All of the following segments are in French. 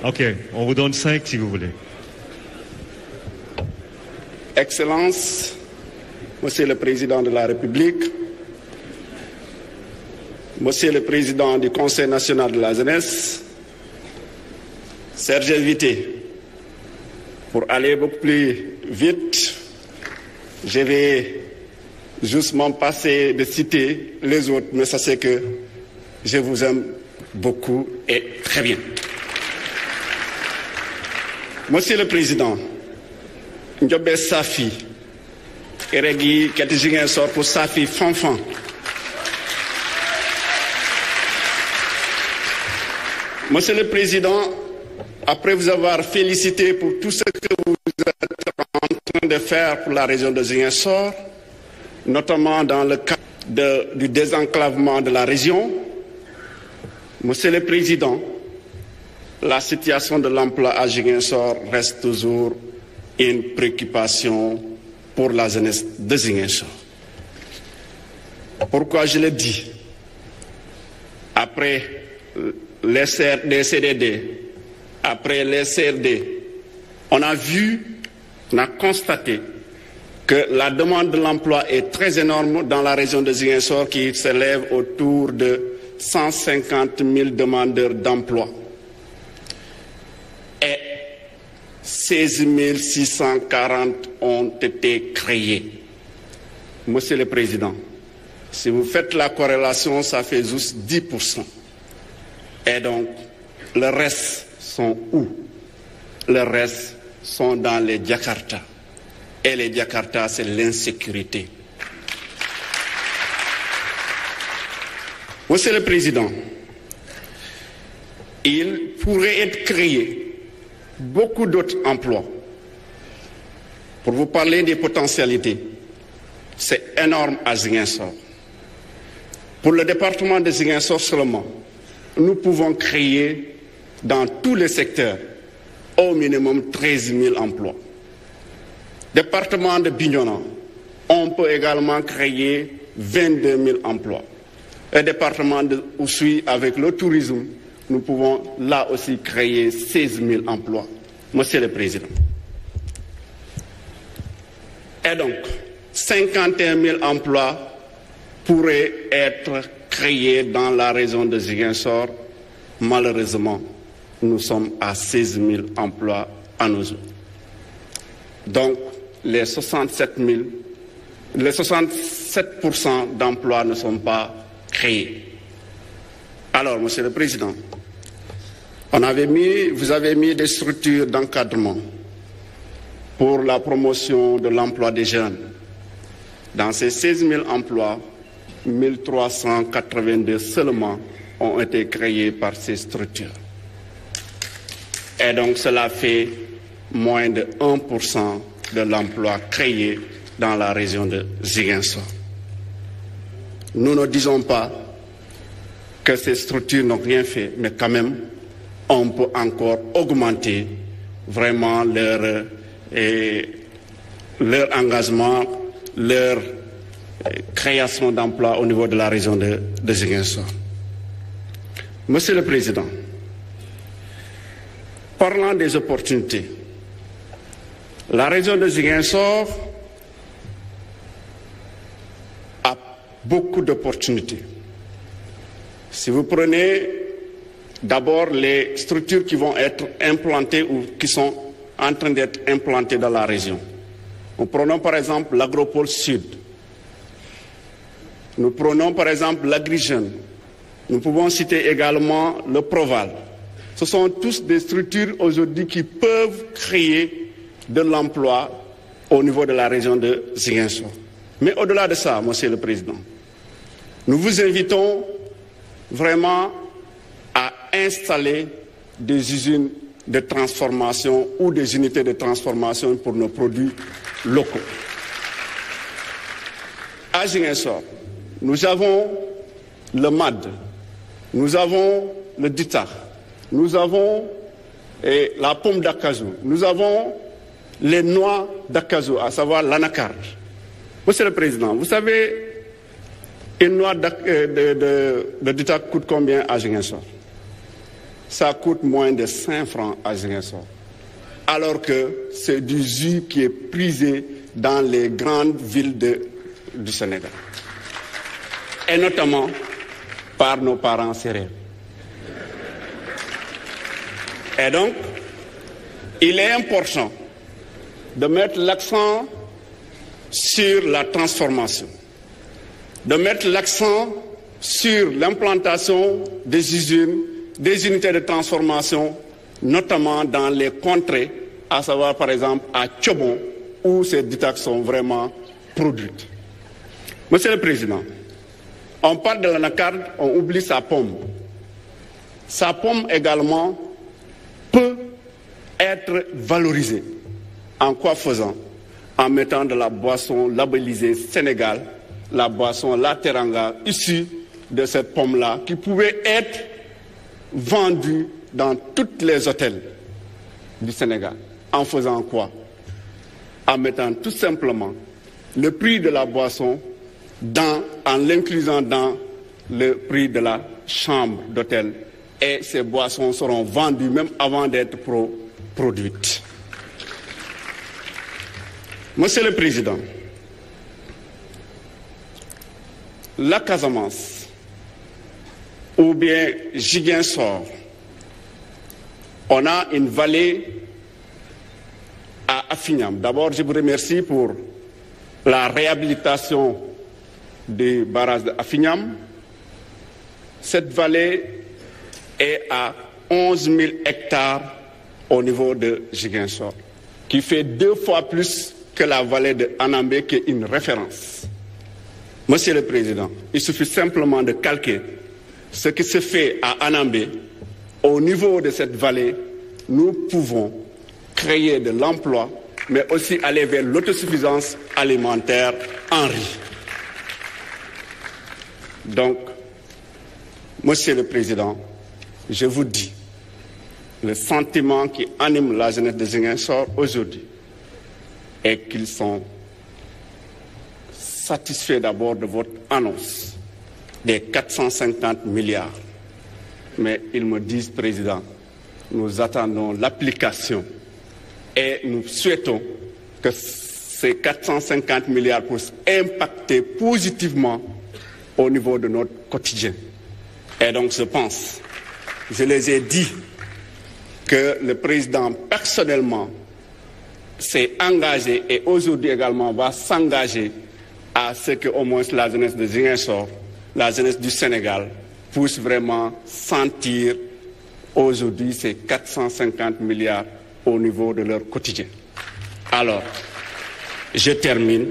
Ok, on vous donne 5 si vous voulez. Excellences, Monsieur le Président de la République, Monsieur le Président du Conseil national de la jeunesse, chers invités, pour aller beaucoup plus vite, je vais justement passer de citer les autres, mais sachez que je vous aime beaucoup et très bien. Monsieur le Président, Ndiobé Safi, Eregi Katijingen sort pour Safi Fanfan. Monsieur le Président, après vous avoir félicité pour tout ce que vous êtes en train de faire pour la région de Ziguinchor, notamment dans le cadre du désenclavement de la région, Monsieur le Président, la situation de l'emploi à Ziguinchor reste toujours une préoccupation pour la jeunesse de Ziguinchor. Pourquoi je le dis? Après les CDD, après les CRD, on a constaté que la demande de l'emploi est très énorme dans la région de Ziguinchor qui s'élève autour de 150 000 demandeurs d'emploi. Et 16 640 ont été créés. Monsieur le Président, si vous faites la corrélation, ça fait juste 10%. Et donc, le reste sont où? Le reste sont dans les Jakarta. Et les Jakarta, c'est l'insécurité. Monsieur le Président, il pourrait être créé beaucoup d'autres emplois. Pour vous parler des potentialités, c'est énorme à Ziguinchor. Pour le département de Ziguinchor seulement, nous pouvons créer dans tous les secteurs au minimum 13 000 emplois. Département de Bignona, on peut également créer 22 000 emplois. Le département de Oussouye, avec le tourisme, nous pouvons là aussi créer 16 000 emplois. Monsieur le Président. Et donc, 51 000 emplois pourraient être créés dans la région de Ziguinchor. Malheureusement, nous sommes à 16 000 emplois à nos jours. Donc, les 67% d'emplois ne sont pas créés. Alors, Monsieur le Président, vous avez mis des structures d'encadrement pour la promotion de l'emploi des jeunes. Dans ces 16 000 emplois, 1382 seulement ont été créés par ces structures. Et donc cela fait moins de 1% de l'emploi créé dans la région de Ziguinchor. Nous ne disons pas que ces structures n'ont rien fait, mais quand même, on peut encore augmenter vraiment leur engagement, leur création d'emplois au niveau de la région de Ziguinchor. Monsieur le Président, parlant des opportunités, la région de Ziguinchor a beaucoup d'opportunités. Si vous prenez d'abord les structures qui vont être implantées ou qui sont en train d'être implantées dans la région. Nous prenons par exemple l'Agropole Sud. Nous prenons par exemple l'Agri-Jeune. Nous pouvons citer également le Proval. Ce sont tous des structures aujourd'hui qui peuvent créer de l'emploi au niveau de la région de Ziguinchor. Mais au-delà de ça, Monsieur le Président, nous vous invitons vraiment à installer des usines de transformation ou des unités de transformation pour nos produits locaux. À Ziguinchor, nous avons le MAD, nous avons le DITA, nous avons la pomme d'acajou, nous avons les noix d'acajou, à savoir l'anacarde. Monsieur le Président, vous savez, une noix de DITA coûte combien à Ziguinchor? ça coûte moins de 5 francs à Ziguinchor, alors que c'est du jus qui est prisé dans les grandes villes du Sénégal, et notamment par nos parents sérères. Et donc, il est important de mettre l'accent sur la transformation, de mettre l'accent sur l'implantation des usines, des unités de transformation, notamment dans les contrées, à savoir par exemple à Tchobon, où ces détails sont vraiment produites. Monsieur le Président, on parle de l'anacarde, on oublie sa pomme. Sa pomme également peut être valorisée. En quoi faisant? En mettant de la boisson labellisée Sénégal, la boisson La Teranga, issue de cette pomme-là, qui pouvait être vendue dans tous les hôtels du Sénégal. En faisant quoi? En mettant tout simplement le prix de la boisson en l'inclusant dans le prix de la chambre d'hôtel. Et ces boissons seront vendues même avant d'être produites. Monsieur le Président, la Casamance ou bien Ziguinchor, on a une vallée à Afignam. D'abord, je vous remercie pour la réhabilitation du barrage d'Afignam. Cette vallée est à 11 000 hectares au niveau de Ziguinchor, qui fait 2 fois plus que la vallée de Anambé, qui est une référence. Monsieur le Président, il suffit simplement de calquer ce qui se fait à Anambé. Au niveau de cette vallée, nous pouvons créer de l'emploi, mais aussi aller vers l'autosuffisance alimentaire en riz. Donc, Monsieur le Président, je vous dis, le sentiment qui anime la jeunesse de Ziguinchor aujourd'hui est qu'ils sont satisfaits d'abord de votre annonce des 450 milliards. Mais ils me disent, Président, nous attendons l'application et nous souhaitons que ces 450 milliards puissent impacter positivement au niveau de notre quotidien. Et donc je pense, je les ai dit, que le Président personnellement s'est engagé et aujourd'hui également va s'engager à ce que au moins la jeunesse de Ziguinchor, la jeunesse du Sénégal, puisse vraiment sentir aujourd'hui ces 450 milliards au niveau de leur quotidien. Alors, je termine,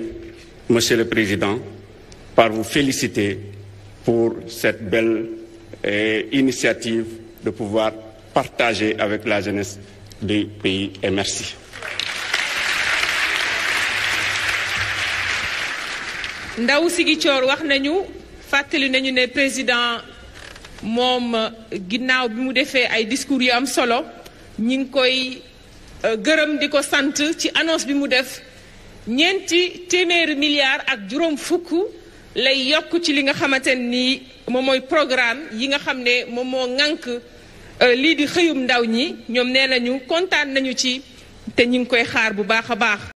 Monsieur le Président, par vous féliciter pour cette belle initiative de pouvoir partager avec la jeunesse du pays. Et merci. Ndaw Ziguinchor wax nañu fàttali nañu ne président moom ginnaaw bi mu defee ay discours yu am solo ñi ngi koy gërëm di ko sant ci annonce bi mu def ñeenti téeméeri milliards ak juróom fukk lay yokk ci li nga xamante ni moom mooy programme yi nga xam ne moom moo ŋànk lii di xëyum ndaw ñi ñoom nee nañu kontaan nañu ci te ñi ngi koy xaar bu baax a baax.